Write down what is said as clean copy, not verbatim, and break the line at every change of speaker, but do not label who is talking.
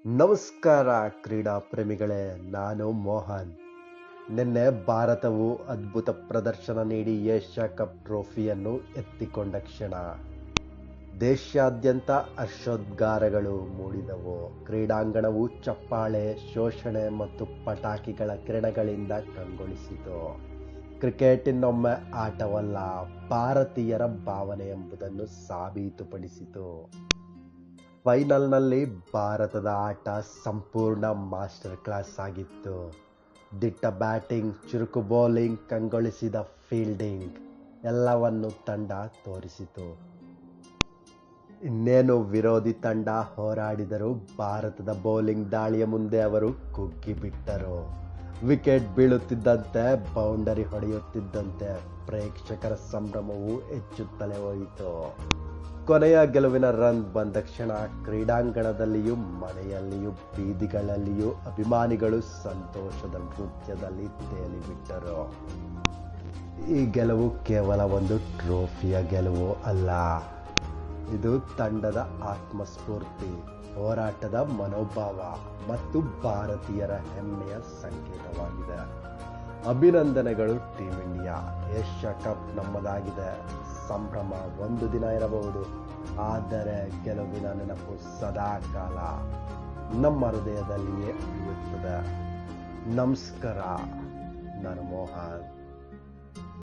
ನಮಸ್ಕಾರ ಕ್ರೀಡಾ ಪ್ರೇಮಿಗಳೇ, ನಾನು ಮೋಹನ್. ನಿನ್ನೆ ಭಾರತವು ಅದ್ಭುತ ಪ್ರದರ್ಶನ ನೀಡಿ ಏಷ್ಯಾ ಕಪ್ ಟ್ರೋಫಿಯನ್ನು ಎತ್ತಿಕೊಂಡ ಕ್ಷಣ. ದೇಶಾದ್ಯಂತ ಹರ್ಷೋದ್ಗಾರಗಳು ಮೂಡಿದವು. ಕ್ರೀಡಾಂಗಣವು ಚಪ್ಪಾಳೆ, ಘೋಷಣೆ ಮತ್ತು ಪಟಾಕಿಗಳ ಕಿರಣಗಳಿಂದ ಕಂಗೊಳಿಸಿತು. ಕ್ರಿಕೆಟ್ ಇನ್ನೊಮ್ಮೆ ಆಟವಲ್ಲ, ಭಾರತೀಯರ ಭಾವನೆ ಎಂಬುದನ್ನು ಸಾಬೀತುಪಡಿಸಿತು. ಫೈನಲ್ನಲ್ಲಿ ಭಾರತದ ಆಟ ಸಂಪೂರ್ಣ ಮಾಸ್ಟರ್ ಕ್ಲಾಸ್ ಆಗಿತ್ತು. ದಿಟ್ಟ ಬ್ಯಾಟಿಂಗ್, ಚುರುಕು ಬೌಲಿಂಗ್, ಕಂಗೊಳಿಸಿದ ಫೀಲ್ಡಿಂಗ್ ಎಲ್ಲವನ್ನು ತಂಡ ತೋರಿಸಿತು. ಇನ್ನೇನು ವಿರೋಧಿ ತಂಡ ಹೋರಾಡಿದರೂ ಭಾರತದ ಬೌಲಿಂಗ್ ದಾಳಿಯ ಮುಂದೆ ಅವರು ಕುಗ್ಗಿಬಿಟ್ಟರು. ವಿಕೆಟ್ ಬೀಳುತ್ತಿದ್ದಂತೆ, ಬೌಂಡರಿ ಹೊಡೆಯುತ್ತಿದ್ದಂತೆ ಪ್ರೇಕ್ಷಕರ ಸಂಭ್ರಮವು ಹೆಚ್ಚುತ್ತಲೇ ಹೋಯಿತು. ಕೊನೆಯ ಗೆಲುವಿನ ರನ್ ಬಂದ ಕ್ಷಣ ಕ್ರೀಡಾಂಗಣದಲ್ಲಿಯೂ ಮನೆಯಲ್ಲಿಯೂ ಬೀದಿಗಳಲ್ಲಿಯೂ ಅಭಿಮಾನಿಗಳು ಸಂತೋಷದ ನೃತ್ಯದಲ್ಲಿ ತೇಲಿಬಿಟ್ಟರು. ಈ ಗೆಲುವು ಕೇವಲ ಒಂದು ಟ್ರೋಫಿಯ ಗೆಲುವು ಅಲ್ಲ, ಇದು ತಂಡದ ಆತ್ಮಸ್ಫೂರ್ತಿ, ಹೋರಾಟದ ಮನೋಭಾವ ಮತ್ತು ಭಾರತೀಯರ ಹೆಮ್ಮೆಯ ಸಂಕೇತವಾಗಿದೆ. ಅಭಿನಂದನೆಗಳು ಟೀಮ್ ಇಂಡಿಯಾ. ಏಷ್ಯಾ ಕಪ್ ನಮ್ಮದಾಗಿದೆ. ಸಂಭ್ರಮ ಒಂದು ದಿನ ಇರಬಹುದು, ಆದರೆ ಗೆಲುವಿನ ನೆನಪು ಸದಾ ಕಾಲ ನಮ್ಮ ಹೃದಯದಲ್ಲಿಯೇ ಉಳಿಯುತ್ತದೆ. ನಮಸ್ಕಾರ. ನಾನು ಮೋಹನ್.